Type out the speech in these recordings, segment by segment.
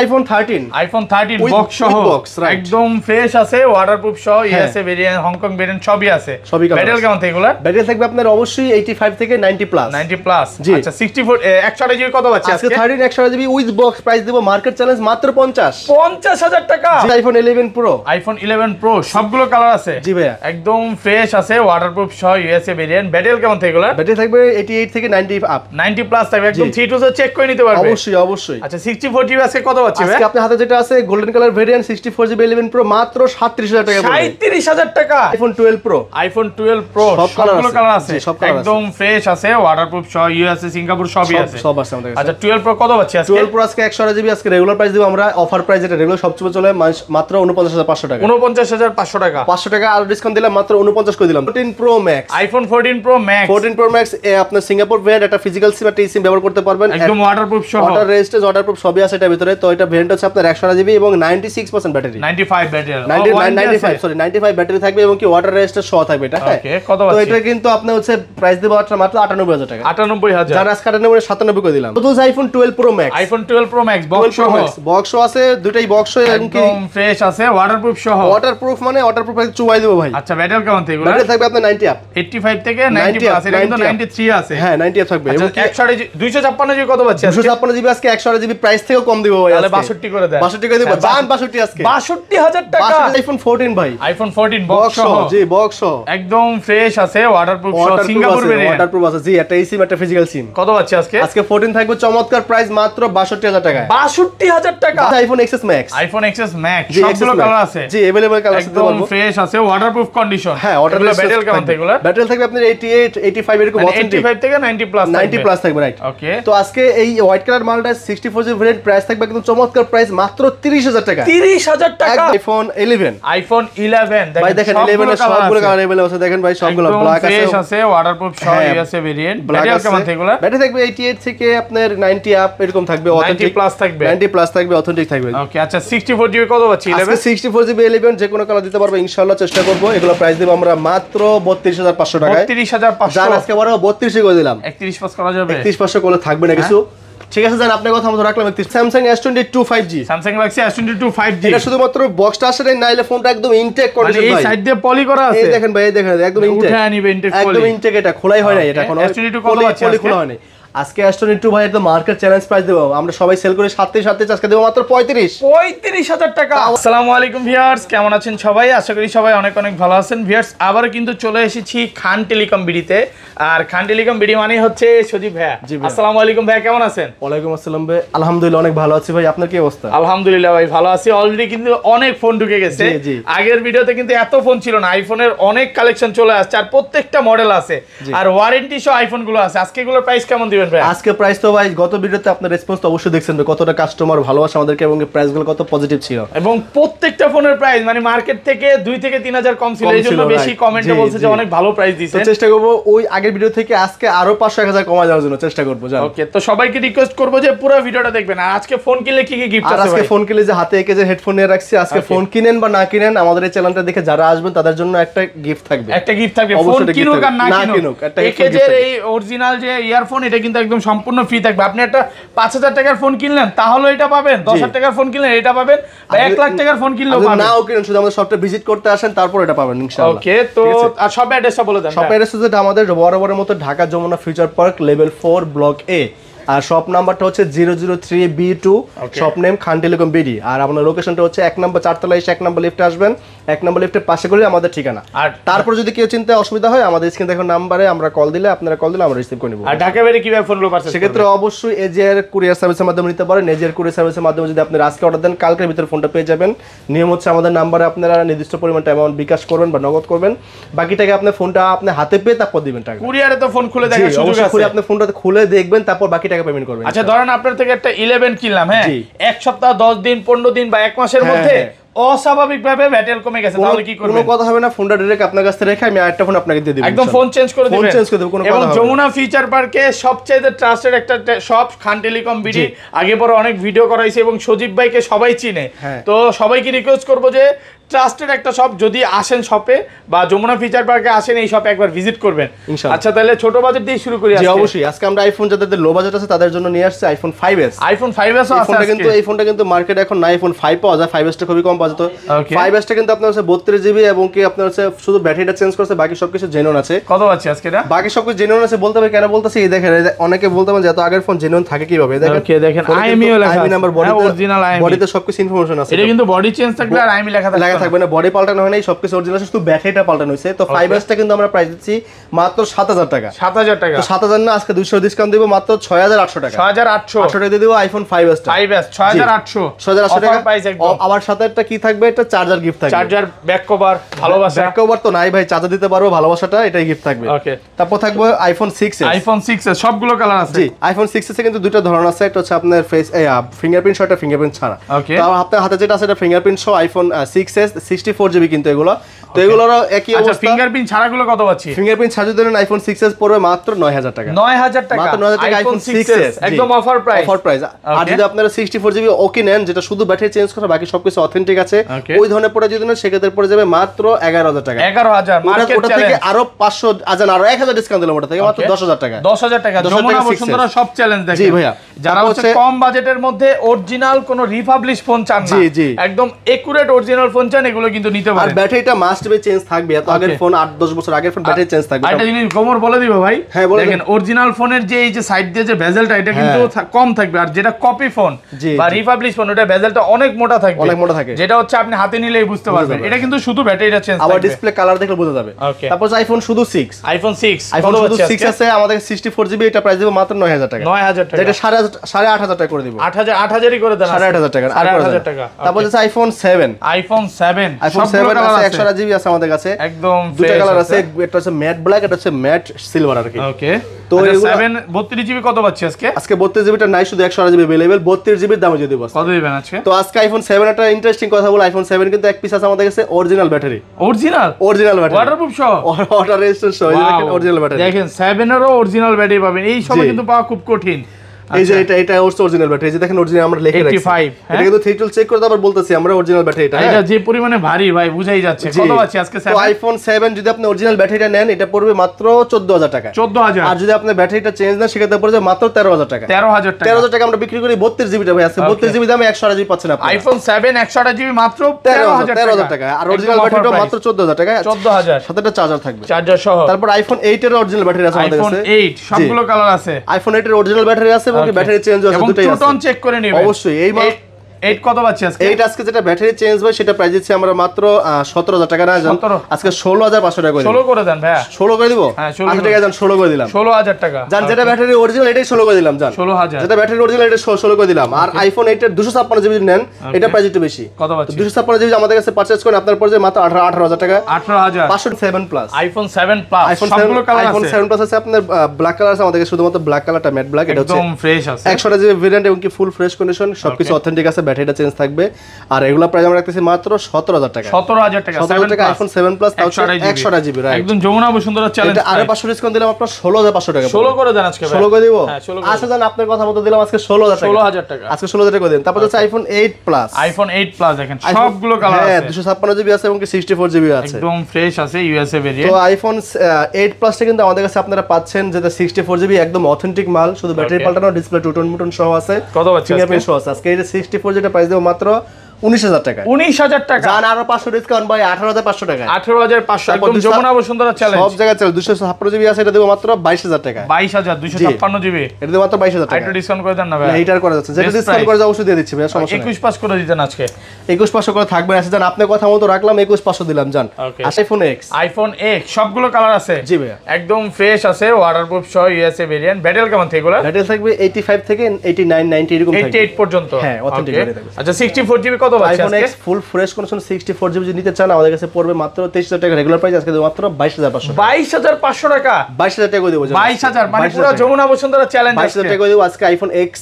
iPhone 13 box সহ একদম fresh আছে, ওয়াটারপ্রুফ সহ, ইউএসএ ভেরিয়েন্ট, হংকং ভেরিয়েন্ট সবই আছে। ব্যাটারি কেমন থাকে এগুলা? ব্যাটারি থাকবে আপনার অবশ্যই 85 থেকে 90 প্লাস। আচ্ছা 64 128 জিবি কত পাচ্ছি আজকে? 13 128 জিবি উইথ বক্স প্রাইস দেব মার্কেট চ্যালেঞ্জ মাত্র 50,000 টাকা। iPhone 11 Pro সবগুলো কালার আছে। জি ভাইয়া, একদম ফ্রেশ আছে, ওয়াটারপ্রুফ সহ, ইউএসএ ভেরিয়েন্ট। ব্যাটারি কেমন থাকে এগুলা? ব্যাটারি থাকবে 88 থেকে 90 আপ, 90 প্লাস থাকবে, একদম 3 টু চেক করে নিতে পারবে। অবশ্যই। আচ্ছা 64 জিবি আজকে কত পাচ্ছি ভাই? আজকে আপনার হাতে যেটা আছে golden colour variant 64 GB 11 Pro মাত্র 37,000 টাকা পড়বে। 37,000 টাকা। iPhone 12 Pro সবগুলো কালার আছে, একদম ফ্রেশ আছে, ওয়াটারপ্রুফ সহ, ইউএসএ সিঙ্গাপুর সবই আছে। সব আছে আমাদের কাছে। আচ্ছা 12 Pro কত পাচ্ছি আজকে? 12 Pro আজকে 128 জিবি আজকে রেগুলার প্রাইস দেব আমরা, অফার প্রাইস যেটা রেগুলার সবচেয়ে চলে মাত্র 49,500 টাকা। 49,500 টাকা। 500 টাকা আর ডিসকাউন্ট দিলাম, মাত্র 49 করে দিলাম। 14 Pro Max, iPhone 14 Pro Max আপনার সিঙ্গাপুর ভেরিয়েন্ট, একটা ফিজিক্যাল সিম একটা সিম ব্যবহার করতে পারবেন, একদম ওয়াটারপ্রুফ সহ, ওয়াটার রেজিস্ট্যান্স ওয়াটারপ্রুফ সবই আছে এটার ভিতরে। তো এটা ভেরিয়েন্ট হচ্ছে আপনার 128 জিবি এবং 96% ব্যাটারি, 95 ব্যাটারি, 95 ব্যাটারি থাকবে এবং কি ওয়াটার রেজিস্ট্যান্স সহ থাকবে এটা। হ্যাঁ, ওকে কত তো পাচ্ছি? এটা কিন্তু আপনি হচ্ছে প্রাইস দেব মাত্র 98,000 টাকা। 98,000, যারা আজকে 97 করে দিলাম। তো iPhone 12 Pro Max, iPhone 12 Pro Max box আছে, দুটাই বক্স একদম ফ্রেশ আছে, ওয়াটারপ্রুফ সহ। ওয়াটারপ্রুফ মানে ওয়াটারপ্রুফ চুবাই দেব ভাই। আচ্ছা ব্যাটারি কেমন থাকে এগুলা? ব্যাটারি থাকবে আপনার 90 আপ, 85 থেকে 90 প্লাস, এটা কিন্তু 93 আছে। হ্যাঁ 90 আপ থাকবে। এবং 256 জিবি কত পাচ্ছি আজকে? 256 জিবি আজকে 128 জিবি প্রাইস থেকেও কম দিব ভাই। তাহলে 62 করে দেন। 62 করে দিব, জান 62 আজকে 62,000 টাকা। iPhone 14 ভাই, iPhone 14 বক্স সহ, জি বক্স সহ, একদম ফ্রেশ আছে, ওয়াটারপ্রুফ সহ, সিঙ্গাপুর ভেরিয়েন্ট, ওয়াটারপ্রুফ আছে। জি একটা সিম একটা ফিজিক্যাল সিম। কত পাচ্ছি আজকে? আজকে 14 থাকবে চমৎকার প্রাইস মাত্র 62,000 টাকা। 62,000 টাকা। iPhone XS Max, সবগুলো কালার আছে। জি अवेलेबल কালার আছে, একদম ফ্রেশ আছে, ওয়াটারপ্রুফ কন্ডিশন। হ্যাঁ ওয়াটার ব্যাটারি কেমন থাকে এগুলা? ব্যাটারি থাকবে আপনার 88 85 এরকম, 85 থেকে 90 প্লাস, 90 প্লাস থাকবে রাইট। ওকে, তো আজকে এই হোয়াইট কালার মালটা 64 জিবি ভেরিয়েন্ট প্রাইস থাকবে কিন্তু চমৎকার প্রাইস মাত্র 30,000 টাকা। 30,000 টাকা। iPhone 11 ভাই দেখেন 11 এর সবগুলো কালার अवेलेबल আছে, দেখেন ভাই সবগুলো ব্ল্যাক আছে, ফ্রেশ আছে, ওয়াটারপ্রুফ সহ, ইউএসএ ভেরিয়েন্ট। ব্যাটারি কেমন থাকে এগুলা? ব্যাটারি থাকবে 88 থেকে আপনার 90 আপ এরকম থাকবে, 90 প্লাস থাকবে, 90 প্লাস থাকবে, অথেন্টিক থাকবে। ওকে আচ্ছা 64 জিবি কত পাচ্ছি? 11 64 জিবি 11 যে কোনো কালার দিতে পারবো ইনশাআল্লাহ, চেষ্টা করব। এগুলো প্রাইস দেব আমরা মাত্র 32,500 টাকায়। 32,500 জান আজকে বড় 32 করে দিলাম। 31 পাস করা যাবে? 31,500 করলে থাকবে না কিছু। ঠিক আছে জান, আপনার কথা মতো রাখলাম। Samsung S22 5G, Samsung Galaxy S22 5G, এটা শুধুমাত্র বক্সটা আসে নাই, নাইলে ফোনটা একদম ইনটেক কন্ডিশন ভাই। এই সাইড দিয়ে পলি করা আছে, এই দেখেন ভাই, এই দেখেন একদম ইনটেক, উঠে আনিবে ইনটেক পলি, একদম ইনটেক, এটা খোলাই হয় না, এটা কোনো S22 কত আছে আজকে? খোলা হয় না। আজকে S22 ভাই একদম মার্কেট চ্যালেঞ্জ প্রাইস দেব, আমরা সবাই সেল করে 37 আজকে দেব মাত্র 35,000 টাকা। আসসালামু আলাইকুম ভিউয়ার্স, কেমন আছেন সবাই? আশা করি সবাই অনেক অনেক ভালো আছেন। ভিউয়ার্স আবারো কিন্তু চলে এসেছি খান টেলিকম বিডিতে, আর খান টেলিকম বিডি মানে হচ্ছে সজীব ভাইয়া। আসসালামু আলাইকুম ভাইয়া, কেমন আছেন? ওয়ালাইকুম আসসালাম ভাই, আলহামদুলিল্লাহ অনেক ভালো আছি ভাই, আপনার কি অবস্থা? আলহামদুলিল্লাহ ভাই ভালো আছি। অলরেডি কিন্তু অনেক ফোন ঢুকে গেছে, আগের ভিডিওতে কিন্তু এত ফোন ছিল না, আইফোনের অনেক কালেকশন চলে আসছে, আর প্রত্যেকটা মডেল আছে, আর ওয়ারেন্টি সহ আইফোন গুলো আছে। আজকে এগুলোর প্রাইস কেমন দিবেন ভাই? আজকে প্রাইস তো ভাই গত ভিডিওতে আপনার রেসপন্স তো অবশ্যই দেখছেন কতটা কাস্টমার ভালোবাসা আমাদেরকে এবং প্রাইসগুলো কত পজিটিভ ছিল, এবং প্রত্যেকটা ফোনের প্রাইস মানে মার্কেট থেকে 2 থেকে 3,000 কম ছিল, এইজন্য বেশি কমেন্টে বলছে যে অনেক ভালো প্রাইস দিয়েছেন। তো চেষ্টা করব ওই আগের ভিডিও থেকে আজকে আরো 500-1000 কমা দেওয়ার জন্য চেষ্টা করব। ওকে, তো সবাইকে রিকোয়েস্ট করব যে পুরো ভিডিওটা দেখবেন। আর আজকে ফোন কিনলে কি কি গিফট আছে ভাই? আজকে ফোন কিনলে যে হাতে একে যে হেডফোন নিয়ে রাখছি, আজকে ফোন কিনেন বা না কিনেন আমাদের এই চ্যানেলটা দেখে যারা আসবেন তাদের জন্য একটা গিফট থাকবে, একটা গিফট থাকবে। ফোন কিনুক আর না কিনুক, একে যে এই অরিজিনাল যে ইয়ারফোন এটা কিন্তু একদম সম্পূর্ণ ফ্রি থাকবে। আপনি একটা 5,000 টাকার ফোন কিনলেন তাহলে এটা পাবেন, 10,000 টাকার ফোন কিনলেন এটা পাবেন, বা 1 লাখ টাকার ফোন কিনলেও পাবেন। নাও কিনেন, শুধু আমাদের শপটা ভিজিট করতে আসেন, তারপর এটা পাবেন ইনশাআল্লাহ। ওকে, তো আর শপ অ্যাড্রেসটা বলে দেন। শপ অ্যাড্রেস হচ্ছে আমাদের বরাবরের মতো Dhaka Jamuna Future Park level 4 block A, আর শপ নাম্বারটা হচ্ছে 003B2, shop name Khan Telecom BD, আর আপনার লোকেশনটা হচ্ছে 1 নম্বর 4 তলায় এসে 1 নম্বর লিফটে আসবেন, 1 নম্বর লিফটের পাশে করে আমাদের ঠিকানা। আর তারপর যদি কেউ চিন্তা অসুবিধা হয় আমাদের স্ক্রিন দেখুন নাম্বারে আমরা কল দিলে, আপনারা কল দিলে আমরা রিসিভ করে নেব। আর ঢাকা বাইরে কিভাবে ফোনগুলো পারচেজ করবেন? সেক্ষেত্রে অবশ্যই এজিআর কুরিয়ার সার্ভিসের মাধ্যমে নিতে পারেন। এজিআর কুরিয়ার সার্ভিসের মাধ্যমে যদি আপনি আজকে অর্ডার দেন কালকের ভিতরে ফোনটা পেয়ে যাবেন। নিয়ম হচ্ছে আমাদের নাম্বারে আপনারা নির্দিষ্ট পরিমাণ অ্যামাউন্ট বিকাশ করবেন বা নগদ করবেন, বাকি টাকা আপনি ফোনটা আপনি হাতে পেয়ে তারপর দিবেন টাকা। কুরিয়ারে তো ফোন খুলে দেখার সুযোগ আছে, আপনি ফোনটা খুলে দেখবেন তারপর বাকি টাকা পেমেন্ট করবেন। আচ্ছা ধরেন আপনার থেকে একটা 11 কিনলাম, হ্যাঁ, 1 সপ্তাহ 10 দিন 15 দিন বা 1 মাসের মধ্যে অস্বাভাবিকভাবে ব্যাটারি কমে গেছে, তাহলে কি করবেন? কোনো কথা হবে না, ফোনটা ডাইরেক্ট আপনার কাছে রেখে আমি আরেকটা ফোন আপনাকে দিয়ে দেব, একদম ফোন চেঞ্জ করে দিবেন, ফোন চেঞ্জ করে দেব, কোনো কথা হবে না। যমুনা ফিচার পার্কে সবচেয়ে ট্রাস্টেড একটা শপ খান টেলিকম বিডি, আগে পরে অনেক ভিডিও করাইছে এবং সজীব ভাইকে সবাই চিনে। তো সবাইকে রিকোয়েস্ট করব যে ট্রাস্টেড একটা শপ। যদি আসেন শপে বা যমুনা ফিচার পার্কে আসেন, এই শপে একবার ভিজিট করবেন। আচ্ছা, তাহলে ছোট বাজেট দিয়ে শুরু করি। জি অবশ্যই। আজকে আমরা আইফোন যাদের লো বাজেট আছে তাদের জন্য নিয়ে আসছি আইফোন 5s। আইফোন 5s ও আছে কিন্তু এই ফোনটা কিন্তু মার্কেটে এখন না, আইফোন 5 পাওয়া যায়, 5s টা খুবই কম পাওয়া যেত। 5s টা কিন্তু আপনার হচ্ছে 32GB এবং কি আপনার হচ্ছে শুধু ব্যাটারিটা চেঞ্জ করছে, বাকি সবকিছু জেনুইন আছে। কত পাচ্ছি আজকে এটা? বাকি সবকিছু জেনুইন আছে বলতে হবে। কেন বলতেছি, এই দেখেন অনেকে বলতে পারেন যে এত আগের ফোন জেনুইন থাকে কিভাবে। দেখেন আইএমইও লেখা আছে, নাম্বার বডি অরিজিনাল আইএমই, বডিতে সবকিছু ইনফরমেশন আছে। এটা কিন্তু বডি চেঞ্জ থাকবে আর আইএমই লেখা থাকবে না, বডি পাল্টানো হয় নাই, সবকিছু অরিজিনাল আছে, শুধু ব্যাটারিটা পাল্টানো হয়েছে। তো 5s টা কিন্তু আমরা প্রাইস দিচ্ছি মাত্র 7000 টাকা। 7000 টাকা। তো 7000 না, আজকে 200 ডিসকাউন্ট দিব, মাত্র 6800 টাকা। 6800 টাকা দিয়ে দিব আইফোন 5s টা। 5s 6800 টাকা। প্রাইস একদম। আবার সাথে একটা কি থাকবে, একটা চার্জার গিফট থাকবে। চার্জার, ব্যাক কভার, ভালোবাসা। ব্যাক কভার তো নাই ভাই, চার্জার দিতে পারবো, ভালোবাসাটা এটাই গিফট থাকবে। ওকে। তারপর থাকবে আইফোন 6s। আইফোন 6s সবগুলো কালার আছে। জি, আইফোন 6s এ কিন্তু দুটো ধরন আছে, একটা হচ্ছে আপনার ফেস ফিঙ্গারপ্রিন্ট সহ, একটা ফিঙ্গারপ্রিন্ট ছাড়া। ওকে। তো আপনার হাতে যেটা আছে এটা ফিঙ্গারপ্রিন্ট সহ আইফোন 6s 64GB কিন্তু এগুলো। তো এগুলোরও একই অবস্থা। আচ্ছা, ফিঙ্গারপ্রিন্ট ছাড়াগুলো কত পাচ্ছি? ফিঙ্গারপ্রিন্ট ছাড়া যদি আইফোন 6s পড়বে মাত্র 9000 টাকা। 9000 টাকা। মাত্র 9000 টাকা আইফোন 6s একদম অফার প্রাইস। Offer price. আর যদি আপনারা 64GB ওকে নেন, যেটা শুধু ব্যাটারি চেঞ্জ করে বাকি সবকিছু অথেন্টিক আছে, ওই ধরনের প্রোডাক্ট যদি নেন সেক্ষেত্রে পড়ে যাবে মাত্র 11000 টাকা। 11000 মার্কেট ওটা থেকে আরো 500 আরো 1000 ডিসকাউন্ট দিলাম, ওটা থেকে মাত্র 10000 টাকা। 10000 টাকা। যমুনা বসুন্ধরা সব চ্যালেঞ্জ দেখেন। জি ভাইয়া। যারা হচ্ছে কম বাজেটের মধ্যে অরিজিনাল কোন রিপাবলিশ ফোন চান না, একদম একুরেট অরিজিনাল ফোন চান, এগুলো কিন্তু নিতে পারেন। আর ব্যাটারিটা মাস্ট বি চেঞ্জ থাকবে। এত আগের ফোন 8-10 বছর আগের ফোন ব্যাটারি চেঞ্জ থাকবে। একটা জিনিস গোমর বলে দিব ভাই, দেখেন অরিজিনাল ফোনের যে এই যে সাইড দিয়ে যে বেজেলটা, এটা কিন্তু কম থাকবে। আর যেটা কপি ফোন বা রিপাবলিশ ফোন, ওটা বেজেলটা অনেক মোটা থাকবে, অনেক মোটা থাকে, যেটা হচ্ছে আপনি হাতে নিলেই বুঝতে পারবেন। এটা কিন্তু শুধু ব্যাটারিটা চেঞ্জ থাকবে, আবার ডিসপ্লে কালার দেখলে বোঝা যাবে। তারপর আইফোন শুধু 6, আইফোন 6 শুধু 6 আছে আমাদের 64GB, এটা প্রাইস দেব মাত্র 9000 টাকা। 9000 টাকা, যেটা 8500 টাকা করে দিব। 8000ই করে দেন, 8500 টাকা। 8000 টাকা। তারপর আছে আইফোন 7। আইফোন 7 আছে 128GB আছে আমাদের কাছে, একদম দুটো কালার আছে, একটা হচ্ছে ম্যাট ব্ল্যাক, এটা হচ্ছে ম্যাট সিলভার আর কি। ওকে। তো 7 32GB কত পাচ্ছি আজকে? আজকে 32GB টা নাই, শুধু 128GB अवेलेबल। 32GB দামে যদি বস কত দিবেন আজকে? তো আজকে আইফোন 7 একটা ইন্টারেস্টিং কথা বল, আইফোন 7 কিন্তু এক পিস আছে আমাদের কাছে original battery. Original battery, waterproof সহ, ওয়াটার রেজিস্ট্যান্ট সহ। দেখেন অরিজিনাল ব্যাটারি, দেখেন 7 এরও অরিজিনাল ব্যাটারি পাবেন। এই সময় কিন্তু পাওয়া খুব কঠিন। এই যে এটা অরিজিনাল ব্যাটারি, এই যে দেখেন অরিজিনাল আমরা লিখে রাখছি 85। এটা কিন্তু থ্রিটল চেক করে আবার বলতেছি আমরা অরিজিনাল ব্যাটারি। এটা যে পরিমাণে ভারী ভাই বুঝাই যাচ্ছে। কত আছে আজকে 7? তো আইফোন 7 যদি আপনি অরিজিনাল ব্যাটারিটা নেন, এটা পড়বে মাত্র 14000 টাকা। 14000। আর যদি আপনি ব্যাটারিটা চেঞ্জ না, সেক্ষেত্রে পড়বে মাত্র 13000 টাকা। 13000 টাকা আমরা বিক্রি করি। 32GB টা ভাই আছে, 32GB দামে 128GB পাচ্ছেন আপনি। আইফোন 7 128GB মাত্র 13000 টাকা। আর অরিজিনাল ব্যাটারিটা মাত্র 14000 টাকা। 14000, সাথে একটা চার্জার থাকবে, চার্জার সহ। তারপর আইফোন 8 এর অরিজিনাল ব্যাটারি আছে আমাদের কাছে। আইফোন 8 সবগুলো কালার আছে। আইফোন 8 এর অরিজিনাল ব্যাটারি আছে এবং ব্যাটারি চেঞ্জ আছে, দুটোই আছে। টন চেক করে নেবেন অবশ্যই। এই 8 কত পাচ্ছি আজকে? 8 আজকে যেটা ব্যাটারি চেঞ্জ হয় সেটা প্রাইস দিচ্ছি আমরা মাত্র 17000 টাকা। না জান আজকে 16500 টাকা করে 16 করে দেন ভাইয়া। 16 করে দিব। আচ্ছা টাকা জান 16 করে দিলাম। 16000 টাকা জান যেটা ব্যাটারি অরিজিনাল এটাই 16 করে দিলাম জান। 16000 যেটা ব্যাটারি অরিজিনাল এটা 16 করে দিলাম। আর আইফোন 8 এর 256GB নেন, এটা প্রাইস একটু বেশি। কত পাচ্ছি? 256GB আমাদের কাছে পারচেজ করেন, আপনার পড়বে মাত্র 18000 টাকা। 18000। 507 প্লাস আইফোন 7 প্লাস সবগুলো কালার আছে। আইফোন 7 প্লাস আছে আপনার ব্ল্যাক কালার আছে আমাদের কাছে, শুধুমাত্র ব্ল্যাক কালারটা ম্যাট ব্ল্যাক, এটা হচ্ছে একদম ফ্রেশ আছে। 128GB ভেরিয়েন্ট এবং কি ফুল ফ্রেশ কন্ডিশন, সবকিছু অথেন্টিক আছে, ব্যাটারিটা চেঞ্জ থাকবে। আর এগুলা প্রাইস আমরা রাখতেছি মাত্র 17000 টাকা। 17000 টাকা। 17000 টাকা আইফোন 7 প্লাস তাও 128GB রাইট। একদম যমুনা বসুন্ধরা চ্যালেঞ্জ। এটা আরো 500 ডিসকাউন্ট দিলাম আপনার 16500 টাকা। 16 করে দেন আজকে ভাই। 16 করে দিব। হ্যাঁ 16 আচ্ছা জান আপনার কথা মতো দিলাম আজকে 16000 টাকা। 16000 টাকা আজকে 16000 টাকা করে দেন। তারপর হচ্ছে আইফোন 8 প্লাস। আইফোন 8 প্লাস দেখেন সবগুলো কালার আছে। হ্যাঁ 256GB আছে এবং কি 64GB আছে। একদম ফ্রেশ আছে ইউএসএ ভেরিয়েন্ট। তো আইফোন 8 প্লাসটা কিন্তু আমাদের কাছে আপনারা পাচ্ছেন, যেটা 64GB একদম অথেন্টিক মাল, শুধু ব্যাটারি পাল্টানো, ডিসপ্লে টুটন মুটন সহ আছে। কত পাচ্ছি ফিঙ্গারপ্রিন্ট সহ আছে। আজকে এটা 64 যেটা প্রাইস দেব মাত্র 19000 টাকা। 19000 টাকা। জান আরো 500 ডিসকাউন্ট ভাই 18500 টাকা। 18500 একদম যমুনা বসুন্ধরা চ্যালেঞ্জ। সব জায়গায় চলে। 256GB আছে, এটা দেব মাত্র 22000 টাকা। 22256GB এটা দেব মাত্র 22000 টাকা। এটা ডিসকাউন্ট করে দেন না ভাই। না এইটার করা যাচ্ছে, যেটা ডিসকাউন্ট করে অবশ্যই দিয়ে দিচ্ছি ভাই, সমস্যা নাই। 21 পাস করে দিতেন আজকে। 21500 করে থাকবে। আছে জান আপনি কথা মতো রাখলাম, 21500 দিলাম জান। IPhone X। আইফোন X সবগুলো কালার আছে। জি ভাই একদম ফ্রেশ আছে, ওয়াটারপ্রুফ সহ ইউএসএ ভেরিয়েন্ট। ব্যাটারি কেমন থাকে এগুলো? ব্যাটারি থাকবে 85 থেকে 89 90 এরকম থাকবে। 88 পর্যন্ত। হ্যাঁ অথেন্টিক ব্যাটারি থাকবে। আচ্ছা 64GB কত পাচ্ছি আজকে? IPhone X full fresh condition 64GB যদি নিতে চান আমাদের কাছে পড়বে মাত্র 23000 টাকা। রেগুলার প্রাইস আজকে দেব মাত্র 22500। 22500 টাকা। 22000 টাকা করে দেব জান। 22000 মানে পুরো যমুনা বসুন্ধরা চ্যালেঞ্জ আছে। 22000 টাকা করে দেব আজকে আইফোন X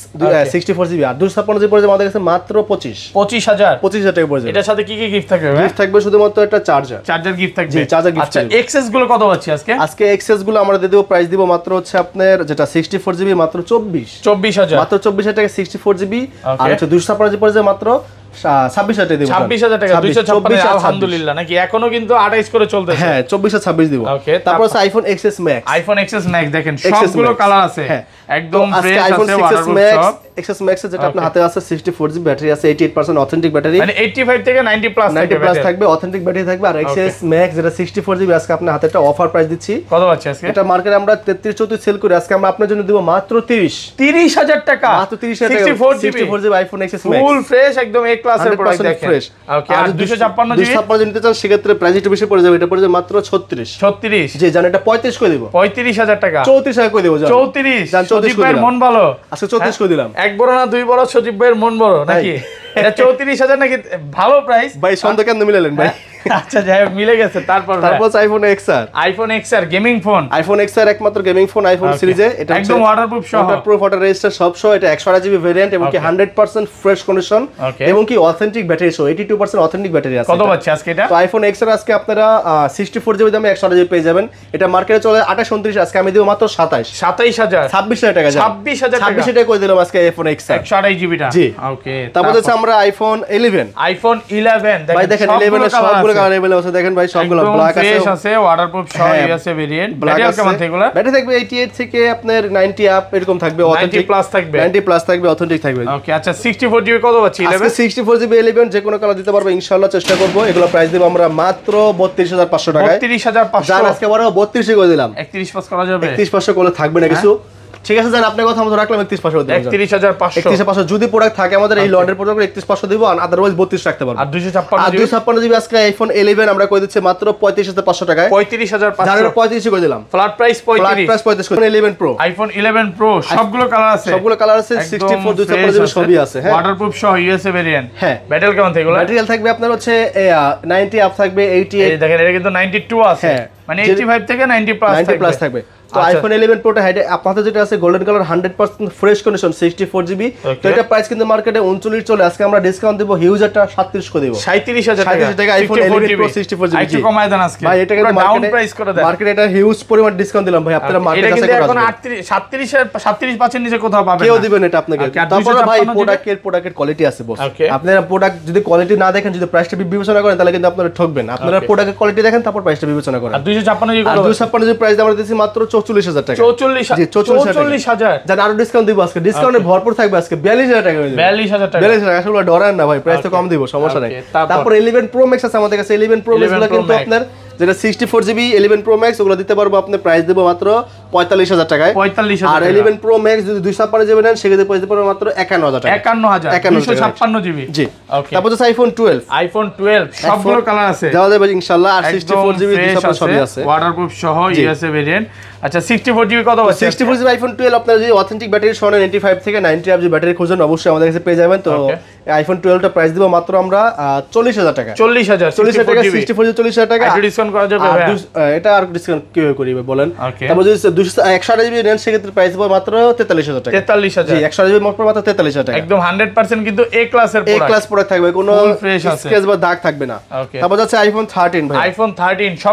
64GB আর 256GB পড়বে আমাদের কাছে মাত্র 25000 টাকা পড়বে। এটার সাথে কি কি গিফট থাকবে ভাই? গিফট থাকবে শুধুমাত্র একটা চার্জার গিফট থাকবে। জি চার্জার গিফট। আচ্ছা এক্সএস গুলো কত পাচ্ছি আজকে? আজকে এক্সএস গুলো আমরা দিয়ে দেব, প্রাইস দিব মাত্র হচ্ছে আপনার যেটা 64GB মাত্র 24000 মাত্র 24000 টাকা 64GB। আর হচ্ছে 256GB পড়বে মাত্র 26,000 টাকা দিব 26,000 টাকা 256 আলহামদুলিল্লাহ নাকি এখনো কিন্তু 28 করে চলতেছে হ্যাঁ 24 আর 26 দিব ওকে তারপর আছে iPhone XS Max iPhone XS Max দেখেন সবগুলো কালার আছে একদম ফ্রেশ আইফোন আছে 6s ওয়াটারপ্রুফ Max সব XS Max যেটা আপনার হাতে আছে 64GB ব্যাটারি আছে 88% অথেন্টিক ব্যাটারি মানে 85 থেকে 90 প্লাস 90 প্লাস থাকবে অথেন্টিক ব্যাটারি থাকবে আর XS Max যেটা 64GB আজকে আপনার হাতে একটা অফার প্রাইস দিচ্ছি কত পাচ্ছি আজকে এটা মার্কেটে আমরা 33 34 সেল করি আজকে আমরা আপনার জন্য দিব মাত্র 30,000 টাকা মাত্র 30,000 টাকা 64GB iPhone XS Max full fresh একদম এ ক্লাসের প্রোডাক্ট দেখেন ফ্রেশ ওকে আর 256GB 256 নিতে চান সেক্ষেত্রে প্রাইস একটু বেশি পড়ে যাবে এটা পড়ে যাবে মাত্র 36 জি জান এটা 35 করে দিব 35,000 টাকা 34 টাকা করে দিব জান 34 জান 34 করে মন ভালো আচ্ছা 34 করে দিলাম এক বড় না দুই বড় সজীব ভাইয়ের মন বড় নাকি এটা 34,000 নাকি ভালো প্রাইস ভাই সন্ধ্যা কেন মিলালেন ভাই আচ্ছা যাই হোক মিলে গেছে তারপর iPhone XR gaming phone iPhone XR একমাত্র গেমিং ফোন আইফোন সিরিজে এটা একদম ওয়াটারপ্রুফ সহ ওয়াটারপ্রুফ ওয়াটার রেজিস্টার সব সহ এটা 128GB ভেরিয়েন্ট এবং কি 100% ফ্রেশ কন্ডিশন এবং কি অথেন্টিক ব্যাটারি সহ 82% অথেন্টিক ব্যাটারি আছে কত পাচ্ছি আজকে এটা তো আইফোন XR আজকে আপনারা 64GB দামে 128GB পেয়ে যাবেন এটা মার্কেটে চলে 28 29 আজকে আমি দেব মাত্র 27000 26,000 টাকা 26,000 টাকা 26 টাকা করে দিলাম আজকে আইফোন XR 128GB টা জি ওকে তারপর হচ্ছে আমরা আইফোন 11 ভাই দেখেন 11 এর সবগুলো কালার अवेलेबल আছে দেখেন ভাই সবগুলো ব্ল্যাক আছে ফ্রেশ আছে ওয়াটারপ্রুফ সহ আছে ভেরিয়েন্ট ব্যাটারি কেমন থাকবে ব্যাটারি থাকবে 88 থেকে আপনার 90 আপ এরকম থাকবে অথেন্টিক 90 প্লাস থাকবে 90 প্লাস থাকবে অথেন্টিক থাকবে ওকে আচ্ছা 64GB কত পাচ্ছি 11 64GB 11 যে কোনো কালার দিতে পারবো ইনশাআল্লাহ চেষ্টা করব এগুলো প্রাইস দেব আমরা মাত্র 32500 টাকায় 32500 জান আজকে বড় 32 করে দিলাম 31 পাস করা যাবে 31 করলে থাকবে না কিছু ঠিক আছে জান আপনার কথা মতো রাখলাম 31 দেব 31500 যদি প্রোডাক্ট থাকে আমাদের এই লটের প্রোডাক্ট 31 দেব আর আদারওয়াইজ 32 রাখতে পারবো আর 256GB আজকে আইফোন 11 আমরা কই দিচ্ছি মাত্র 35500 টাকায় 35500 জান 35 করে দিলাম ফ্ল্যাট প্রাইস 35 করে 11 প্রো আইফোন 11 প্রো সবগুলো কালার আছে 64 256GB সবই আছে হ্যাঁ ওয়াটারপ্রুফ সহ ইউএসএ ভেরিয়েন্ট হ্যাঁ ব্যাটারি কেমন থাকবে ব্যাটারি থাকবে আপনার হচ্ছে 90 আপ থাকবে 88 এই দেখেন এটা কিন্তু 92 আছে মানে 85 থেকে 90 প্লাস থাকবে তো আইফোন 11 প্রোটা হাইডে আপনাদের যেটা আছে golden colour 100% fresh condition 64GB তো এটা প্রাইস কিন্তু মার্কেটে 39 চলে আজকে আমরা ডিসকাউন্ট দেব হিউজ একটা 37 করে দেব 37000 টাকা আইফোন 11 প্রো 64GB একটু কমায় দেন আজকে ভাই এটা কিন্তু ডাউন প্রাইস করে দেন মার্কেটে এটা হিউজ পরিমাণ ডিসকাউন্ট দিলাম ভাই আপনারা মার্কেটে কাছে করে এখন 37 এর 37% নিচে কোথাও পাবেন না কেউ দিবেন এটা আপনাকে তারপর ভাই প্রোডাক্টের কোয়ালিটি আছে বস আপনারা প্রোডাক্ট যদি কোয়ালিটি না দেখেন যদি প্রাইসটা বিবেচনা করেন তাহলে কিন্তু আপনারা ঠকবেন আপনারা প্রোডাক্টের কোয়ালিটি দেখেন তারপর প্রাইসটা বিবেচনা করেন আর 256 প্রাইস আমরা দিছি মাত্র 44000 টাকা 44000 জান আরো ডিসকাউন্ট দিব আজকে ডিসকাউন্টে ভরপুর থাকবে আজকে 42000 টাকা হয়ে যাবে 42000 টাকা 42000 টাকা আসলে ডরান না ভাই প্রাইস তো কম দিব সমস্যা নাই তারপর 11 প্রো ম্যাক্স আছে আমাদের কাছে 11 প্রো ম্যাক্স গুলো কিন্তু আপনার যেটা 64GB 11 প্রো ম্যাক্স ওগুলো দিতে পারবো আপনি প্রাইস দেব মাত্র 45000 টাকায় 45000 আর 11 প্রো ম্যাক্স যদি 256GB নেন সেক্ষেত্রে প্রাইস দিতে পারবো মাত্র 51000 টাকা 256GB জি ওকে তারপর হচ্ছে আইফোন 12 সবগুলো কালার আছে দেওয়া যাবে ইনশাআল্লাহ আর 64GB 256 সবই আছে ওয়াটারপ্রুফ সহ ইউএসএ ভেরিয়েন্ট আচ্ছা 64GB কত আছে 64GB আইফোন 12 আপনারা যদি অথেন্টিক ব্যাটারি সহ 95 থেকে 90 আপ যে ব্যাটারি খোঁজেন অবশ্যই আমাদের কাছে পেয়ে যাবেন তো আইফোন 12 টা প্রাইস দিব মাত্র আমরা 40000 টাকা 40000 টাকা 64 40000 টাকা আর ডিসকাউন্ট করা যাবে এটা আর ডিসকাউন্ট কিভাবে করিবে বলেন তারপর যদি 128GB নেন সেক্ষেত্রে প্রাইস দিব মাত্র 43000 টাকা 43000 জি 128GB মাত্র 43000 টাকা একদম 100% কিন্তু এ ক্লাসের প্রোডাক্ট এ ক্লাস প্রোডাক্ট থাকবে কোনো স্ক্র্যাচ বা দাগ থাকবে না তারপর যাচ্ছে আইফোন 13 ভাই আইফোন 13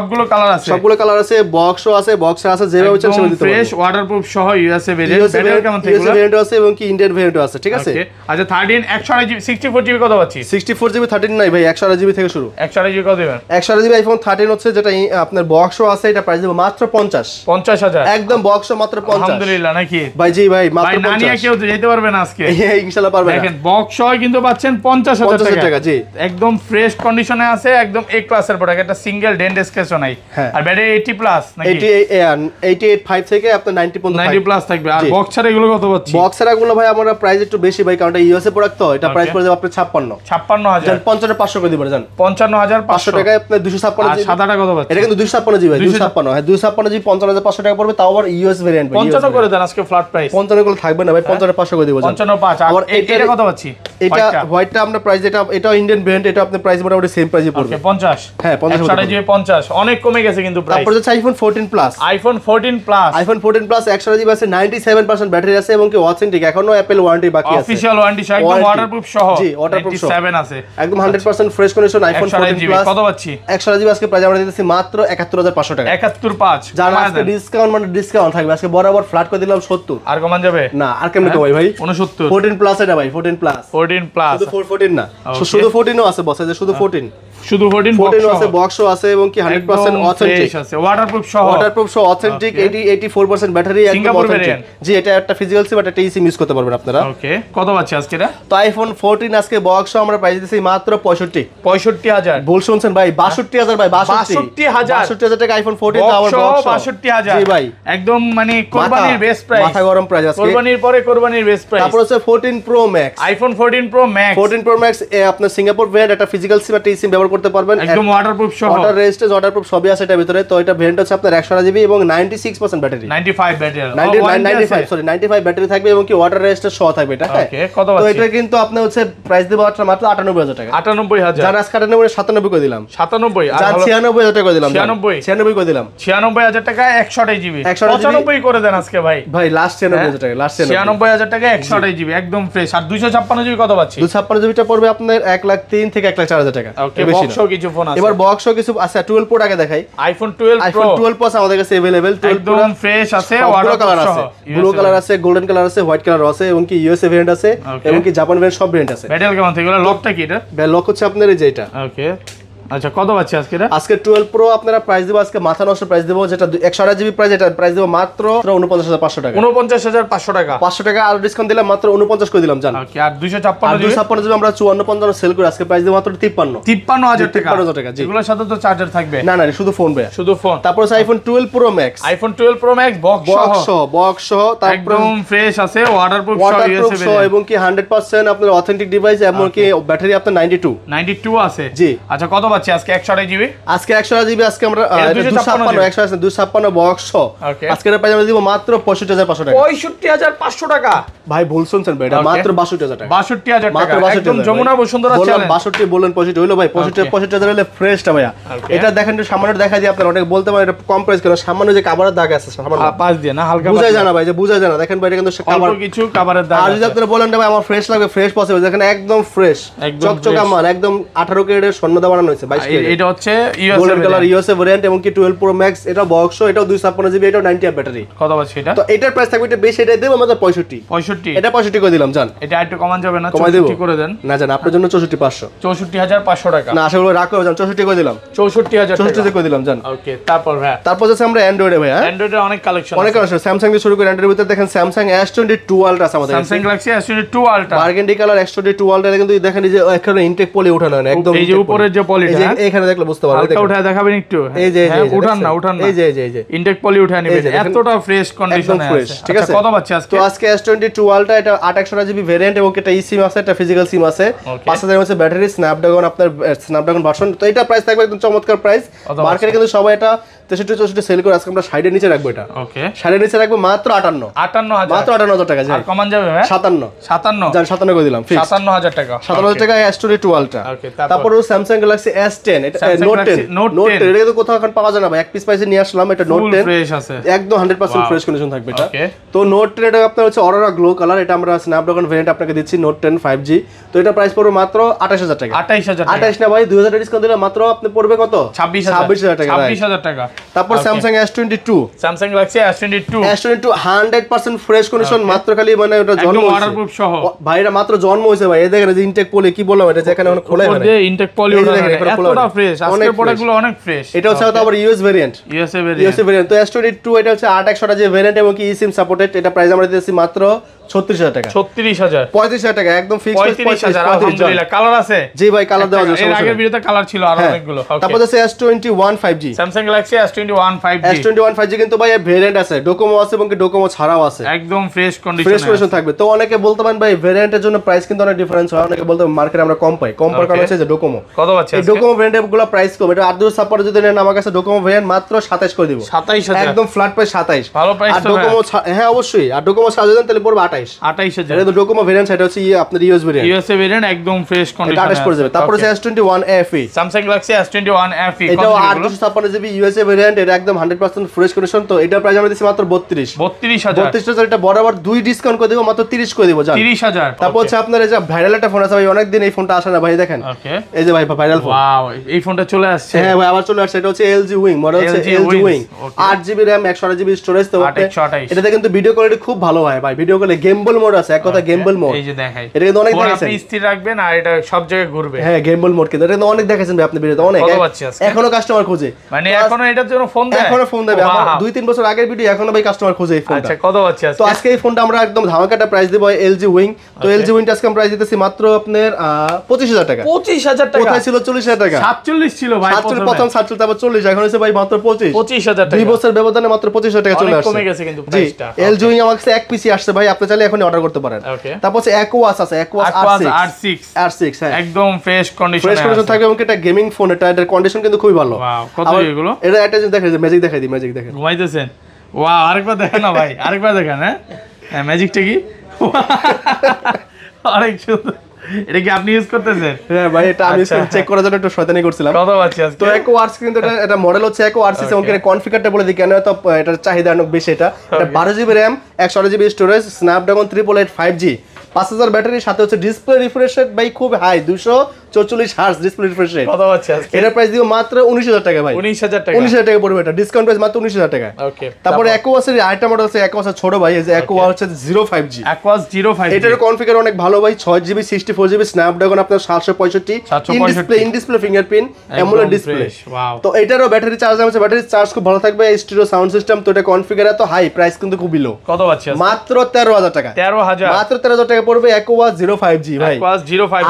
সবগুলো কালার আছে বক্সও আছে বক্সে আছে যেভাবে চান সেভাবে দিতে পারবেন ফ্রেশ ওয়াটারপ্রুফ সহ ইউএসএ ভেরিয়েন্ট ব্যাটারি কেমন থাকবে ইউএসএ ভেরিয়েন্ট আছে এবং কি ইন্ডিয়ান ভেরিয়েন্ট আছে ঠিক আছে আচ্ছা 13 128GB 64GB কত পাচ্ছি 64GB 13 নাই ভাই 128GB থেকে শুরু 128GB কত দিবেন 128GB আইফোন 13 হচ্ছে যেটা আপনার বক্সও আছে এটা প্রাইস দেব মাত্র 50000 একদম বক্সও মাত্র 50 আলহামদুলিল্লাহ নাকি ভাই জি ভাই মাত্র 50 ভাই নানিয়া কেউ যেতে পারবে না আজকে ইনশাআল্লাহ পারবে দেখেন বক্সও কিন্তু পাচ্ছেন 50000 টাকা জি একদম ফ্রেশ কন্ডিশনে আছে একদম এ ক্লাসের প্রোডাক্ট এটা সিঙ্গেল ডেন্ট স্ক্র্যাচও নাই আর ব্যাটারি 80 প্লাস নাকি 88 থেকে আপনার 90 পর্যন্ত 90 প্লাস থাকবে আর বক্সার এগুলো কত পাচ্ছি বক্সার এগুলো ভাই আমরা প্রাইস একটু বেশি ভাই কারণ এটা ইউএসএ প্রোডাক্ট তো এটা প্রাইস পড়ে যাবে আপনার 55000 55500 করে দিবেন জান 55500 টাকায় আপনি 256 আর সাদাটা কত পাচ্ছি এটা কিন্তু 256 ভাই 256 হ্যাঁ 256 55500 টাকা পড়বে তাও আবার ইউএস ভেরিয়েন্ট 55 করে দেন আজকে ফ্ল্যাট প্রাইস 55 গুলো থাকবে না ভাই 55500 করে দিব 555 আর এটা কত পাচ্ছি এটা হোয়াইটটা আমরা প্রাইস এটা ইন্ডিয়ান ভেরিয়েন্ট এটা আপনি প্রাইস মোটামুটি সেম প্রাইসে পড়বে 50 হ্যাঁ 50 50 অনেক কমে গেছে কিন্তু প্রাইস তারপর হচ্ছে iPhone 14 plus iPhone 14 plus iPhone 14 plus 100 GB আছে, 97% ব্যাটারি আছে এবং কি অথেন্টিক, এখনো অ্যাপল ওয়ারেন্টি বাকি আছে, অফিশিয়াল ওয়ারেন্টি সহ একদম ওয়াটারপ্রুফ সহ। জি ওয়াটারপ্রুফ সহ 97 আছে একদম 100% ফ্রেশ কন্ডিশন আইফোন 14 প্লাস। কত পাচ্ছি? 100 জিবি আজকে প্রাইস আমরা দিতেছি মাত্র 71500 টাকা। 715 যারা আজকে ডিসকাউন্ট মানে ডিসকাউন্ট থাকবে, আজকে বরাবর ফ্ল্যাট করে দিলাম 70। আর কমান যাবে না আর কেমনে কমাই ভাই? 69 14 প্লাস এটা ভাই, 14 প্লাস 14 প্লাস শুধু 14 না, শুধু 14 ও আছে বস, এই যে শুধু 14 শুধু 14 আছে, বক্সও আছে এবং কি 100% অথেন্টিক আছে, ওয়াটারপ্রুফ সহ, ওয়াটারপ্রুফ সহ অথেন্টিক, 84% ব্যাটারি একদম অথেন্টিক। জি এটা একটা ফিজিক্যাল সিম, একটা টিসি ইউজ করতে পারবেন আপনারা। ওকে কত পাচ্ছি আজকে এটা? তো আইফোন 14 আজকে বক্স আমরা প্রাইস দিতেছি মাত্র 65000। ভুল শুনছেন ভাই, 62000 ভাই, 62000 টাকা আইফোন 14 দাও আমার বক্স 62000। জি ভাই একদম মানে কোরবানির বেস্ট প্রাইস, মাথা গরম প্রাইস আজকে, কোরবানির পরে কোরবানির বেস্ট প্রাইস। তারপর হচ্ছে 14 pro max, iPhone 14 pro max, 14 pro max আপনার সিঙ্গাপুর ভেরিয়েন্ট, একটা ফিজিক্যাল সিম একটা সিম ব্যবহার করতে পারবেন, একদম ওয়াটারপ্রুফ সহ, ওয়াটার রেজিস্ট্যান্স ওয়াটারপ্রুফ সবই আছে এটার ভিতরে। তো এটা ভেরিয়েন্ট হচ্ছে আপনার 100 জিবি এবং 96% ব্যাটারি, 95 ব্যাটারি, 95 ব্যাটারি থাকবে এবং কি ওয়াটার রেজিস্ট্যান্স সহ থাকবে এটা। হ্যাঁ ওকে কত তো পাচ্ছি? এটা কিন্তু আপনি হচ্ছে প্রাইস দেব মাত্র 98000 টাকা। 98000 যারা আজকে 97 করে দিলাম, 97 আর 96000 টাকা করে দিলাম, 96 করে দিলাম, 96000 টাকা 128 জিবি, 128 95 করে দেন আজকে ভাই। ভাই লাস্ট 96000 টাকা, লাস্ট 96000 টাকা 128 জিবি একদম ফ্রেশ। আর 256 জিবি কত পাচ্ছি? 256 জিবিটা পড়বে আপনার 1,03,000 থেকে 1,04,000 টাকা। ওকে বক্সও কিছু ফোন আছে, এবার বক্সও কিছু আছে। 12 প্রো টাকা দেখাই, আইফোন 12 প্রো, আইফোন 12 প্লাস আমাদের কাছে अवेलेबल, 12 প্রো একদম ফ্রেশ আছে, ওয়াটার কালার আছে, ব্লু কালার আছে, গোল্ডেন কালার আছে, হোয়াইট কালার আছে এবং কি ইউএসএ ভেরিয়েন্ট আছে এবং কি জাপান ভেরিয়েন্ট, সব ভেরিয়েন্ট আছে। ব্যাটারি কেমন থেকে? এগুলো লকটা কি এটা? লক হচ্ছে আপনার এই যে এটা। ওকে আচ্ছা কত পাচ্ছি আজকে এটা? আজকে 12 প্রো আপনারা প্রাইস দেব, আজকে মাথা নষ্ট প্রাইস দেব, যেটা 128 জিবি প্রাইস, এটা প্রাইস দেব মাত্র 49500 টাকা। 49500 টাকা, 500 টাকা আর ডিসকাউন্ট দিলাম, মাত্র 49 করে দিলাম জান। ওকে আর 256 জিবি আমরা 54-55 সেল করে আজকে প্রাইস দেব মাত্র 53000 টাকা। 53000 টাকা জি। এগুলোর সাথে তো চার্জার থাকবে? না না শুধু ফোন ভাই, শুধু ফোন। তারপর আছে iPhone 12 pro max, iPhone 12 pro max box সহ তারপর একদম ফ্রেশ আছে, ওয়াটারপ্রুফ সহ এবং কি 100% আপনার অথেন্টিক ডিভাইস এবং কি ব্যাটারি আপনার 92 আছে জি। আচ্ছা কত পাচ্ছি আজকে? 128 জিবি, আজকে 128 জিবি আজকে আমরা 256 বক্স আজকে প্রাইস আমরা দিব মাত্র 65500 টাকা। 65500 টাকা ভাই ভুল শুনছেন ভাই, এটা মাত্র 62000 টাকা, 62000 টাকা, মাত্র একদম যমুনা বসুন্ধরা চ্যালেঞ্জ। 62 বলেন 65 হলো ভাই, 65000 হলে ফ্রেশটা ভাইয়া। এটা দেখেন একটু সামান্য দেখা দিই, আপনারা অনেক বলতে পারেন এটা কম প্রাইস কেন, সামান্য যে কভারের দাগ আছে সামান্য পাঁচ দিয়ে না, হালকা বুঝাই জানা ভাই, যে বুঝাই জানা, দেখেন ভাই এটা কিন্তু কভার কিছু কভারের দাগ। আর যদি আপনারা বলেন ভাই আমার ফ্রেশ লাগবে, ফ্রেশ পসিবল, দেখেন একদম ফ্রেশ চকচকা মাল, একদম 18 ক্যারেটের স্বর্ণ দা বানানো হয়েছে, 22 ক্যারেট। এটা হচ্ছে গোল্ডেন কালার ইউএসএ ভেরিয়েন্ট এবং কি 12 প্রো ম্যাক্স, এটা বক্স, এটাও 256 জিবি, এটাও 90 ব্যাটারি। কত পাচ্ছি এটা? তো এটার প্রাইস থাকবে এটা বেশি, এটা দেব আমাদের 65 এটা 65 করে দিলাম জান। এটা একটু কমান যাবে না? কমাই দেব 64 করে দেন না জান, আপনার জন্য 64500, 64500 টাকা না আশা করি রাখো জান, 64 করে দিলাম, 64000 টাকা 64 করে দিলাম জান। ওকে তারপর ভাই, তারপর আছে আমরা অ্যান্ড্রয়েডে ভাই, অ্যান্ড্রয়েডের অনেক কালেকশন অনেক কালেকশন, স্যামসাং দিয়ে শুরু করে অ্যান্ড্রয়েডের ভিতরে দেখেন স্যামসাং S22 আলট্রা আছে আমাদের, Samsung Galaxy S22 ultra burgundy colour S22 ultra, কিন্তু দেখেন এই যে এখানে ইনটেক পলি উঠানো হয় না, একদম এই যে উপরের যে পলিটা এখানে দেখলে বুঝতে পারবেন, হালকা উঠায় দেখাবেন একটু, এই যে উঠান না এই যে ইনটেক পলি উঠায় নেবেন, এতটা ফ্রেশ কন্ডিশনে আছে। ঠিক আছে কত পাচ্ছি আজকে? তো আজকে S22 আলট্রা, এটা 8 জিবি ভেরিয়েন্ট এবং এটা eSIM আছে, এটা ফিজিক্যাল সিম আছে, 5000 এর মধ্যে ব্যাটারি, স্ন্যাপড্রাগন আপনার স্ন্যাপড্রাগন ভার্সন। তো এটা প্রাইস থাকবে একদম চমৎকার প্রাইস, মার্কেটে কিন্তু সবাই এটা 63-64 সেল করে, আজকে আমরা 60 এর নিচে রাখবো, এটা ওকে 60 এর নিচে রাখবো মাত্র 58000, মাত্র 58000 টাকা। আর কমান যাবে ভাই? 57 জান, 57 করে দিলাম ফিক্স, 57000 টাকা, 57,000 টাকা S22 আলট্রা। ওকে তারপর স্যামসাং গ্যালাক্সি S10, এটা নোট 10 এটা কিন্তু কোথাও এখন পাওয়া যায় না ভাই, এক পিস পাইছে নিয়ে আসলাম, এটা নোট 10 ফ্রেশ আছে, একদম 100% ফ্রেশ কন্ডিশন থাকবে এটা। তো নোট 10 এটা আপনার হচ্ছে অরোরা গ্লো কালার, এটা আমরা স্ন্যাপড্রাগন ভেরিয়েন্ট আপনাকে দিচ্ছি, নোট 10 5G। তো এটা প্রাইস পড়বে মাত্র 28000 টাকা, 28 না ভাই, 2000 টাকা ডিসকাউন্ট দিলে মাত্র আপনি পড়বে কত? 26000 টাকা, 26000 টাকা। তারপর Samsung S22, Samsung Galaxy S22 100% fresh condition, মাত্র খালি মানে ওটা জন্ম ওয়াটারপ্রুফ সহ ভাই, এটা মাত্র জন্ম হইছে ভাই, এই দেখেন যে ইনটেক পলি কি বললাম, এটা যেখানে এখন খোলাই হয় না, ইনটেক পলি এতটা ফ্রেশ, আজকের প্রোডাক্টগুলো অনেক ফ্রেশ। এটা হচ্ছে আবার ইউএস ভেরিয়েন্ট, ইউএস ভেরিয়েন্ট। তো S22 এটা হচ্ছে 8/100 যে ভেরিয়েন্ট এবং কি eSIM সাপোর্টেড, এটা প্রাইস আমরা দিতেছি মাত্র 36000 টাকা, 36000 টাকা একদম ফিক্সড 35000। আলহামদুলিল্লাহ কালার আছে, জি ভাই কালার দেওয়া যাবে, এর আগের ভিডিওতে কালার ছিল আর অনেকগুলো। তারপর আছে S21 5G, Samsung Galaxy S21 5G, S21 5G কিন্তু ভাই ভেরিয়েন্ট আছে, ডোকোমো আছে এবং কি ডোকোমো ছাড়াও আছে, একদম ফ্রেশ কন্ডিশন থাকবে। তো অনেকে বলতে পারেন ভাই ভেরিয়েন্টের জন্য প্রাইস কিন্তু অনেক ডিফারেন্স হয়, অনেকে বলতে মার্কেটে আমরা কম পাই, কম পাওয়ার কারণ হচ্ছে যে ডোকোমো। কত পাচ্ছি এই ডোকোমো ভেরিয়েন্টের গুলো প্রাইস কম, এটা 8/2 যদি নেন আমার কাছে ডোকোমো ভেরিয়েন্ট মাত্র 27 করে দিব, 27000 একদম ফ্ল্যাট প্রাইস 27, ভালো প্রাইস। আর ডোকোমো হ্যাঁ অবশ্যই, আর ডোকোমো ছাড়া যদি তাহলে পড়বে 28। 28000 এটা তো ডোকোমো ভেরিয়েন্ট, এটা হচ্ছে আপনার ইউএস ভেরিয়েন্ট, ইউএসএ ভেরিয়েন্ট একদম ফ্রেশ কন্ডিশনে 28 পড়ে যাবে। তারপর হচ্ছে S21 FE, Samsung Galaxy S21 FE এটাও 856 জিবি ইউএসএ ভেরিয়েন্ট, এটা একদম 100% ফ্রেশ কন্ডিশন। তো এটার প্রাইস আমরা দিচ্ছি মাত্র 32000। এটা বরাবর 2 ডিসকাউন্ট করে দেব, মাত্র 30 করে দেব জান, 30000। তারপর হচ্ছে আপনার এই যে ভাইরাল একটা ফোন আছে ভাই, অনেকদিন এই ফোনটা আসে না ভাই, দেখেন ওকে এই যে ভাই ভাইরাল ফোন, ওয়াও এই ফোনটা চলে আসছে। হ্যাঁ ভাই আবার চলে আসছে, এটা হচ্ছে LG Wing, মডেল হচ্ছে LG Wing, 8GB RAM 128GB storage. তো এটাতে কিন্তু ভিডিও কোয়ালিটি খুব ভালো হয় ভাই, ভিডিও কলে গেমবল মোড আছে, এক কথা গেমবল মোড, এই যে দেখাই এটা কিন্তু অনেক দেখাইছেন, আপনি স্থির রাখবেন আর এটা সব জায়গায় ঘুরবে। হ্যাঁ গেমবল মোড, কিন্তু এটা কিন্তু অনেক দেখাইছেন ভাই আপনি ভিডিওতে, অনেক এখনো কাস্টমার খোঁজে, মানে এখনো এটার জন্য ফোন দেয়, এখনো ফোন দেবে, আমার 2-3 বছর আগের ভিডিও এখনো ভাই কাস্টমার খোঁজে এই ফোনটা। আচ্ছা কত পাচ্ছি আজকে? তো আজকে এই ফোনটা আমরা একদম ধামাকাটা প্রাইস দেব LG Wing। তো LG Wing টা আজকে আমরা প্রাইস দিতেছি মাত্র আপনার 25000 টাকা। 25000 টাকা? কোথায় ছিল 40000 টাকা? 47 ছিল ভাই প্রথম 47, তারপর 40, এখন হচ্ছে ভাই মাত্র 25000 টাকা। 2 বছর ব্যবধানে মাত্র 25000 টাকা চলে আসছে, কমে গেছে কিন্তু প্রাইসটা। LG Wing আমার কাছে এক পিসি আসছে ভাই, আপনি চাইলে এখনই অর্ডার করতে পারেন। তারপর হচ্ছে Aquos আছে, Aquos R6, হ্যাঁ একদম ফ্রেশ কন্ডিশনে ফ্রেশ কন্ডিশন থাকবে, এবং এটা গেমিং ফোন, এটার কন্ডিশন কিন্তু খুবই ভালো। ওয়াও কত এগুলো? এটা একটা জিনিস দেখেন, ম্যাজিক দেখাই দিই, ম্যাজিক দেখেন, ঘুমাইতেছেন? ওয়াও আরেকবার দেখেন না ভাই, আরেকবার দেখেন। হ্যাঁ ম্যাজিকটা কি অনেক সুন্দর, এটা কি আপনি ইউজ করতেছেন? হ্যাঁ ভাই এটা আমি চেক করার জন্য একটু শয়তানি করছিলাম। কত পাচ্ছি আজকে? তো Aquo R6 কিন্তু এটা মডেল হচ্ছে Aquo R6, এবং এর কনফিগারটা বলে দিই কেন, তো এটার চাহিদা অনেক বেশি। এটা 12GB RAM 128GB storage, Snapdragon 888 5G, 5000 battery, সাথে হচ্ছে ডিসপ্লে রিফ্রেশ রেট ভাই খুব high, 244 hertz display refresh rate. কত পাচ্ছি আজকে? এটার প্রাইস দিব মাত্র 19000 টাকা ভাই। 19000 টাকা? 19000 টাকা পড়বে, এটা ডিসকাউন্ট প্রাইস মাত্র 19000 টাকা। ওকে। তারপরে Aquos এর আরেকটা মডেল আছে, Aquos ছোট ভাই, এই যে Aquos হচ্ছে 05G, Aquos 05G, এটার কনফিগার অনেক ভালো ভাই, 6GB 64GB স্ন্যাপড্রাগন আপনার 765 in display fingerprint AMOLED display. Wow. তো এটারও ব্যাটারি চার্জ আছে, ব্যাটারি চার্জ খুব ভালো থাকবে, স্টিরিও সাউন্ড সিস্টেম। তো এটা কনফিগার এত হাই, প্রাইস কিন্তু খুবই লো। কত পাচ্ছি আজকে? মাত্র 13000 টাকা। 13000? মাত্র 13000 টাকা পড়বে Aquos 05G ভাই। Aquos 05G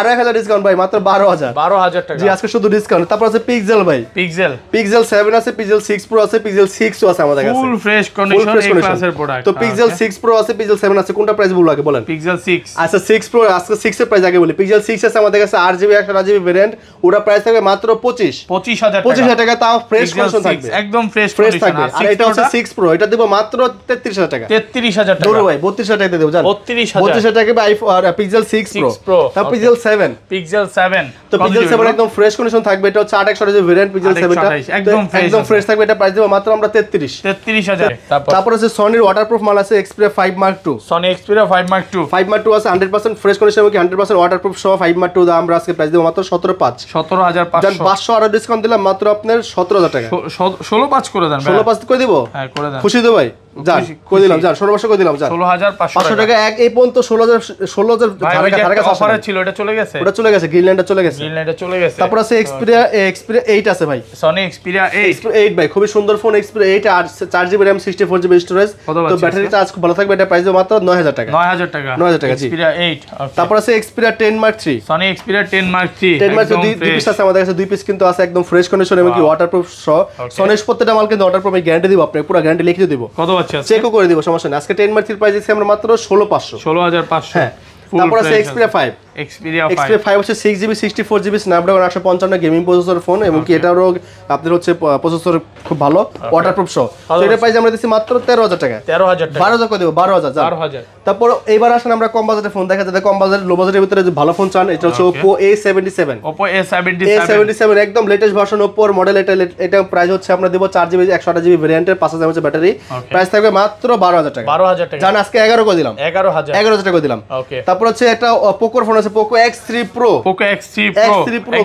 আরো 1000 ডিসকাউন্ট ভাই, মাত্র 12000 টাকা। জি আজকে শুধু ডিসকাউন্ট। তারপর আছে পিক্সেল ভাই, পিক্সেল 7 আছে, পিক্সেল 6 প্রো আছে, পিক্সেল 6 ও আছে আমাদের কাছে, ফুল ফ্রেশ কন্ডিশন এই ক্লাসের প্রোডাক্ট। তো পিক্সেল 6 প্রো আছে, পিক্সেল 7 আছে, কোনটা প্রাইস বলবো আগে বলেন? পিক্সেল 6। আচ্ছা 6 প্রো, আজকে 6 এর প্রাইস আগে বলি। পিক্সেল 6 আছে আমাদের কাছে 8GB 128GB ভেরিয়েন্ট, ওটা প্রাইস থাকবে মাত্র 25000 টাকা, তাও ফ্রেশ কন্ডিশন থাকবে, একদম ফ্রেশ থাকবে। আর এটা হচ্ছে 6 প্রো, এটা দেব মাত্র 33000 টাকা। 33000 টাকা দূর ভাই, 32000 টাকা দেব জান, 32000 টাকা ভাই। আর পিক্সেল 6 প্রো, তারপর পিক্সেল 7, তো পিক্সেল 7 একদম ফ্রেশ কন্ডিশন থাকবে, এটা হচ্ছে 828GB ভেরিয়েন্ট পিক্সেল 7 টা একদম ফ্রেশ থাকবে, এটা প্রাইস দেব মাত্র আমরা 33000। তারপর আছে সনির ওয়াটারপ্রুফ মাল আছে, Xperia 5 Mark II, Sony Xperia 5 Mark II আছে 100% ফ্রেশ কন্ডিশন এবং 100% ওয়াটারপ্রুফ সহ 5 Mark II আমরা আজকে প্রাইস দেব মাত্র 17500। জান 500 আর ডিসকাউন্ট দিলাম মাত্র আপনার 17000 টাকা। 16.5 করে দেন ভাই। 16.5 করে দিব? হ্যাঁ করে দেন। খুশি তো ভাই? যান করে দিলাম, যান 16,500 করে দিলাম, যান 16500 টাকা। এক এই পর্যন্ত 16000 ধারে কাছে অফারে ছিল, এটা চলে গেছে, ওটা চলে গেছে, গ্রিনল্যান্ডটা চলে গেছে, চলে গেছে। তারপর আছে Xperia 8 আছে ভাই, সনি Xperia 8 ভাই, খুবই সুন্দর ফোন Xperia 8, আর 4GB RAM 64GB স্টোরেজ। তো ব্যাটারি চার্জ খুব ভালো থাকবে, এটা প্রাইস মাত্র 9000 টাকা। 9000 টাকা জি। Xperia 8। তারপর আছে Xperia 10 Mark III, Sony Xperia 10 Mark III, 10 Mark II দুই পিস আছে আমাদের কাছে, দুই পিস কিন্তু আছে একদম ফ্রেশ কন্ডিশন এবং কি ওয়াটারপ্রুফ সহ। সনির প্রত্যেকটা মাল কিন্তু ওয়াটারপ্রুফ, আমি গ্যারান্টি দিব, আপনাকে পুরো গ্যারান্টি লিখে দিব। কত আছে আজকে? চেকও করে দিব, সমস্যা নেই। আজকে 10 Mark III প্রাইস দিচ্ছি আমরা মাত্র 16500। হ্যাঁ। তারপর আছে Xperia 5, Xperia 5 হচ্ছে 6GB 64GB Snapdragon 855 gaming processor phone, এবং কি এটারও আপনাদের হচ্ছে প্রসেসর খুব ভালো, ওয়াটারপ্রুফ সহ। তো এটা প্রাইস আমরা দিচ্ছি মাত্র 13000 টাকা। 12000 করে দেব, 12000। তারপর এইবার আসেন আমরা কম বাজেটের ফোন দেখা যাচ্ছে, কম বাজেট লো বাজেটের ভিতরে যে ভালো ফোন চান, এটা হচ্ছে Oppo A77। A77 একদম লেটেস্ট ভার্সন Oppo এর মডেল, এটা প্রাইস হচ্ছে আমরা দেব 4GB 128GB ভেরিয়েন্টের, 5000 mAh ব্যাটারি, প্রাইস থাকবে মাত্র 12000 টাকা। 12000 টাকা জান আজকে 11 করে দিলাম, 11000 টাকা করে দিলাম। তারপর হচ্ছে একটা পোকোর ফোন আছে, Poco X3 Pro,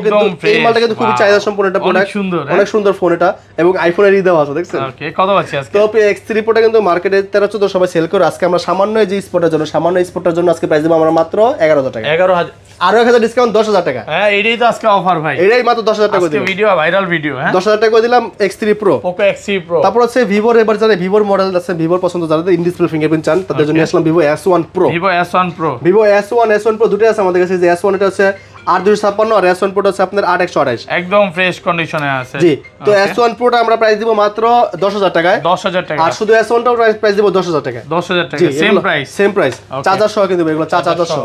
কিন্তু এই মালটা কিন্তু খুবই চাহিদা সম্পন্ন একটা প্রোডাক্ট, অনেক সুন্দর ফোন এটা, এবং আইফোনের দেওয়া আছে দেখছেন। ওকে কত আছে আজকে? তো X3 Pro কিন্তু মার্কেটে 13-14 সবাই সেল করে, আজকে আমরা সামান্য এই যে স্পটের জন্য আজকে প্রাইস দেব আমরা মাত্র 11000 টাকা। 11000 আরো 1000 ডিসকাউন্ট 10000 টাকা। হ্যাঁ এটাই তো আজকে অফার ভাই, এটাই মাত্র 10000 টাকা দিলাম, আজকে ভিডিও ভাইরাল ভিডিও। হ্যাঁ 10000 টাকা দিলাম X3 Pro, Poco X3 Pro। তারপর হচ্ছে ভিভোর, এবার যারা ভিভোর মডেল আছে, ভিভোর পছন্দ যারা ইন ডিসপ্লে ফিঙ্গারপ্রিন্ট চান, তাদের জন্য আসলাম Vivo S1 Pro। Vivo S1 Pro দুটোই আছে আমাদের কাছে, যে S1 এটা হচ্ছে 8256 আর S1 Pro হচ্ছে আপনার 8128, একদম ফ্রেশ কন্ডিশনে আছে জি। তো S1 Pro টা আমরা প্রাইস দিব মাত্র 10000 টাকায়, 10000 টাকা। আর শুধু S1 টাও প্রাইস দিব 10000 টাকা, 10000 টাকা, সেম প্রাইস। চার্জার সহ কিন্তু এগুলো চার্জার সহ।